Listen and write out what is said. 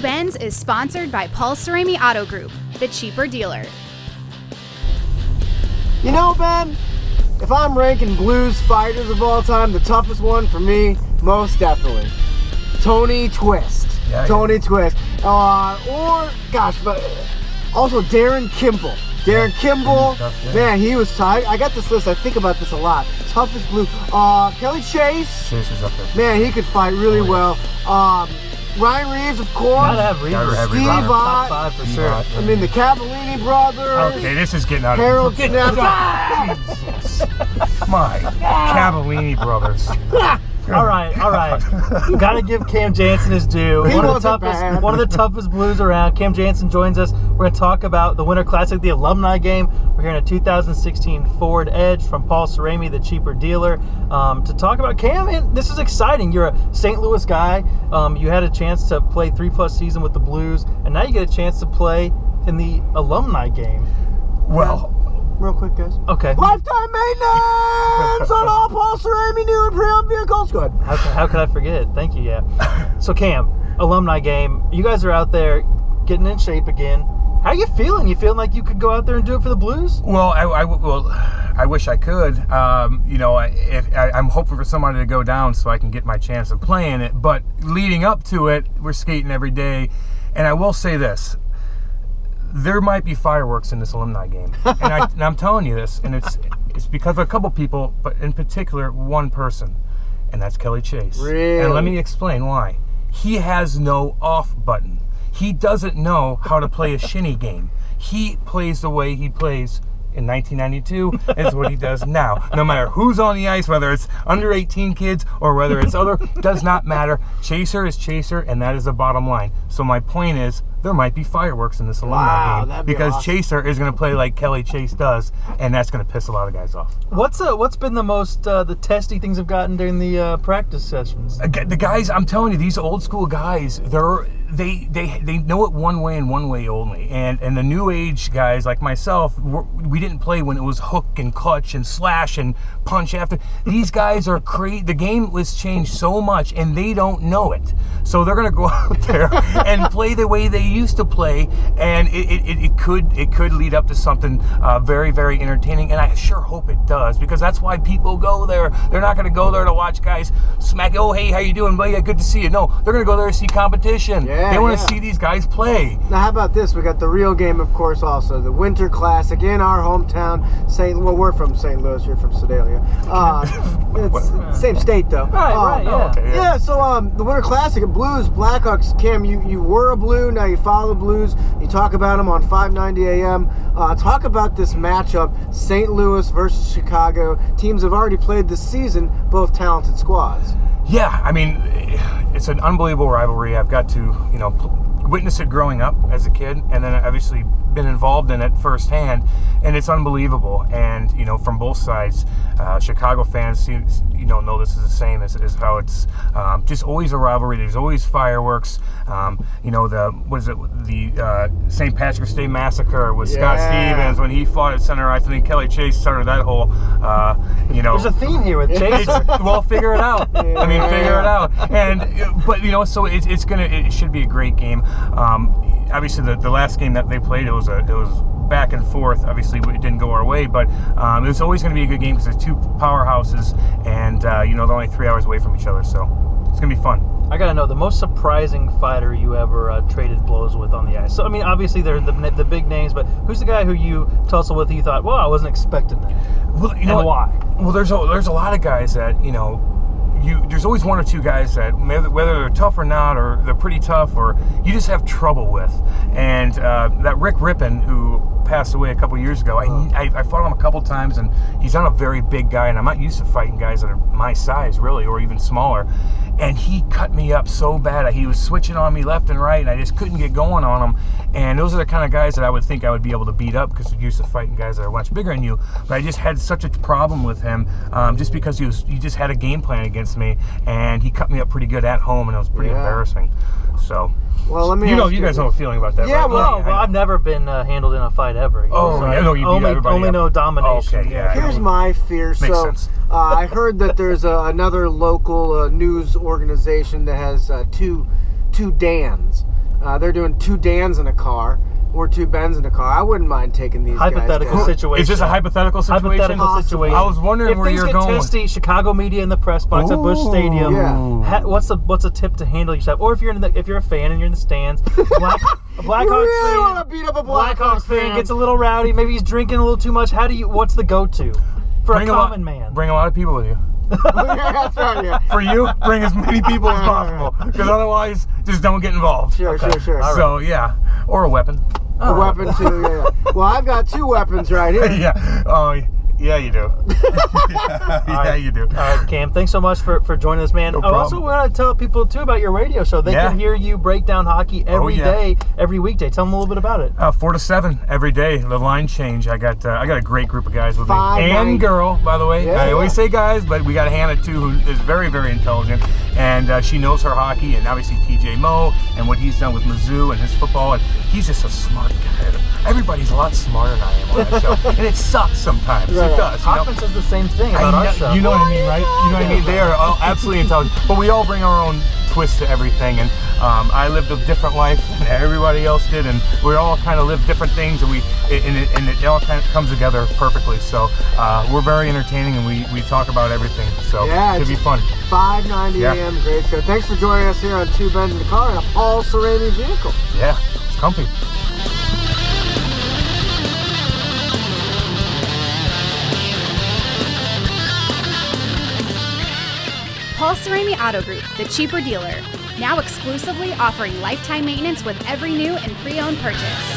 Benz is sponsored by Paul Cerami Auto Group, the cheaper dealer. You know, Ben, if I'm ranking blues fighters of all time, the toughest one for me, most definitely, Tony Twist. Tony Twist. But also Darren Kimball. Kimball, man, he was tough. I got this list, I think about this a lot. Toughest blue. Kelly Chase. Chase is up there. Man, he could fight really well. Ryan Reeves, of course. Gotta have Reeves. Steve Ott. Top 5 for sure. I mean, the Cavallini brothers. Okay, this is getting out of Harold control. Snap. Jesus. My Cavallini brothers. All right. Gotta give Cam Janssen his due. One of the toughest blues around. Cam Janssen joins us. We're going to talk about the Winter Classic, the alumni game. We're hearing a 2016 Ford Edge from Paul Cerami, the cheaper dealer, to talk about Cam. And this is exciting. You're a St. Louis guy. You had a chance to play 3+ season with the Blues, and now you get a chance to play in the alumni game. Well, real quick, guys. Okay. Lifetime maintenance on all Paul Cerami new and pre-owned vehicles. Go ahead. How could I forget? Thank you, yeah. So, Cam, alumni game. You guys are out there getting in shape again. How are you feeling? You feeling like you could go out there and do it for the Blues? Well, I wish I could. I'm hoping for somebody to go down so I can get my chance of playing it. But leading up to it, we're skating every day. And I will say this. There might be fireworks in this alumni game, and I'm telling you this, and it's because of a couple people, but in particular one person, and that's Kelly Chase. Really? And let me explain why. He has no off button. He doesn't know how to play a shinny game. He plays the way he plays in 1992 is what he does now. No matter who's on the ice, whether it's under 18 kids or whether it's other, does not matter. Chaser is Chaser, and that is the bottom line. So my point is, there might be fireworks in this alumni game because awesome. Chaser is going to play like Kelly Chase does, and that's going to piss a lot of guys off. What's been the most the testy things have gotten during the practice sessions? The guys, I'm telling you, these old school guys, they know it one way and one way only. And the new age guys like myself, we didn't play when it was hook and clutch and slash and punch after. These guys are crazy. The game was changed so much, and they don't know it. So they're going to go out there and play the way they used to play, and it could lead up to something very, very entertaining, and I sure hope it does, because that's why people go there. They're not going to go there to watch guys smack, oh, hey, how you doing? Well, yeah, good to see you. No, they're going to go there to see competition. They want to see these guys play. Now, how about this? We got the real game, of course, also. The Winter Classic in our hometown. We're from St. Louis. You're from Sedalia. It's same state, though. Right, yeah. Okay, yeah, so the Winter Classic, Blues, Blackhawks. Cam, you were a Blue, now you follow Blues. You talk about them on 590 AM. Talk about this matchup, St. Louis versus Chicago. Teams have already played this season, both talented squads. Yeah, I mean, it's an unbelievable rivalry. I've got to, witness it growing up as a kid, and then obviously been involved in it firsthand, and it's unbelievable. And from both sides, Chicago fans know this is the same as how it's just always a rivalry. There's always fireworks. The St. Patrick's Day Massacre with Scott Stevens when he fought at center ice. I think Kelly Chase started that whole There's a theme here with Chaser. Well, figure it out. I mean, figure it out. So it should be a great game. Obviously, the last game that they played, it was back and forth. Obviously, it didn't go our way, but it was always going to be a good game because there's two powerhouses, and they're only 3 hours away from each other, so it's going to be fun. I gotta know the most surprising fighter you ever traded blows with on the ice. So I mean, obviously they're the big names, but who's the guy who you tussle with? You thought, well, I wasn't expecting that. Well, why? Well, there's a lot of guys that there's always one or two guys that whether they're tough or not, or they're pretty tough, or you just have trouble with. And that Rick Rippon, who passed away a couple years ago, I fought him a couple times, and he's not a very big guy, and I'm not used to fighting guys that are my size, really, or even smaller. And he cut me up so bad. He was switching on me left and right, and I just couldn't get going on him. And those are the kind of guys that I would think I would be able to beat up, because you're used to fighting guys that are much bigger than you. But I just had such a problem with him, just because he just had a game plan against me, and he cut me up pretty good at home, and it was pretty embarrassing. So, well, let me. You guys know a feeling about that, yeah, right? Well, I've never been handled in a fight ever. You beat everybody only up. no domination. Okay, yeah. Here's my fear. Makes sense. I heard that there's another local news organization that has two Dans. They're doing 2 Dans in a car or 2 Bens in a car. I wouldn't mind taking these hypothetical guys. situation. Is this a hypothetical situation? Hypothetical situation. I was wondering where you're going. If things get testy, Chicago media in the press box at Busch Stadium. Yeah. What's a tip to handle yourself? Or if you're a fan and you're in the stands, a Blackhawks you really fan, want to beat up a Blackhawks fan. Gets a little rowdy. Maybe he's drinking a little too much. What's the go-to for a common man? Bring a lot of people with you. That's right, yeah. For you, bring as many people as possible, because otherwise, just don't get involved. Sure. So yeah, or a weapon. A weapon too, yeah. Well, I've got 2 weapons right here. Yeah. Oh, yeah, you do. Yeah, you do. All right, Cam, thanks so much for joining us, man. No problem. Also, we want to tell people, too, about your radio show. They can hear you break down hockey every day, every weekday. Tell them a little bit about it. 4 to 7 every day. The line change. I got a great group of guys with me. 5, And 9. girl, by the way. I always say guys, but we got Hannah, too, who is very, very intelligent. And she knows her hockey, and obviously TJ Moe and what he's done with Mizzou and his football. And he's just a smart guy. Everybody's a lot smarter than I am on that show. And it sucks sometimes. It does. Hochman says the same thing about our show. You know what I mean, right? You know what I mean? They are absolutely intelligent. But we all bring our own twist to everything. And I lived a different life than everybody else did. And we all kind of live different things. And it all kind of comes together perfectly. So we're very entertaining, and we talk about everything. So it should be fun. 5:90 a.m. Great show. Thanks for joining us here on 2 Bens in the Car in a Paul Cerami vehicle. Yeah, it's comfy. Paul Cerami Auto Group, the cheaper dealer. Now exclusively offering lifetime maintenance with every new and pre-owned purchase.